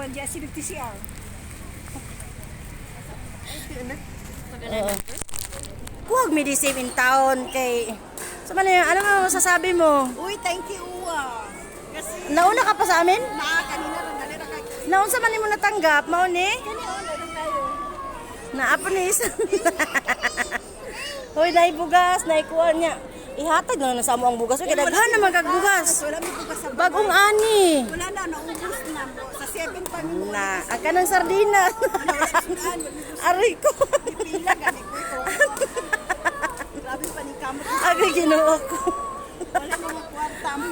Para di asin nagtisiyaw. Huwag may di-save in town kay... So, ano nga masasabi mo? Uy, thank you. Kasi Nauna ka pa sa amin? kanina lang dali ra kay. Naun sa mali mo natanggap, mauni? Kani lang tayo. Naapa ni isa. Hoy, naibugas, naikuha niya. Ihatag na sa mo ang bugas. Uy, kadaghan naman kag bugas. Wala mi bugas sa Bagong ani. Wala na naubos na mo. Sa 7 pa mi Na, aka ng sardinas. Aray ko. pila gani ko ito. Grabe pa ni kamot. Agay ginoo ko. Wala mo kwarta mo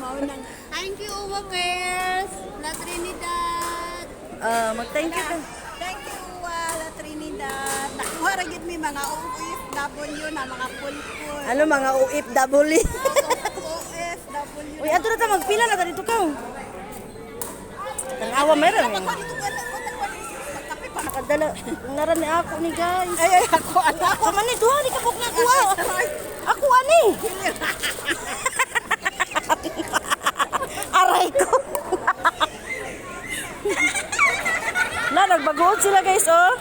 mao nang. Thank you, Uwa Cares, La Trinidad. Mag-thank you ka. Thank you, La Trinidad. Nakuha ra gid mi mga OFW na mga pulpul. Ano mga OFW? OFW. Uy, ato na ta magpila na ta dito ka. Ang awa meron eh. Nakadala. Naran ni ako ni guys. Ay, ako anak. Ako man ni duha ni kapok na duha. Ako ani. Aray ko. Na nagbagood sila guys oh.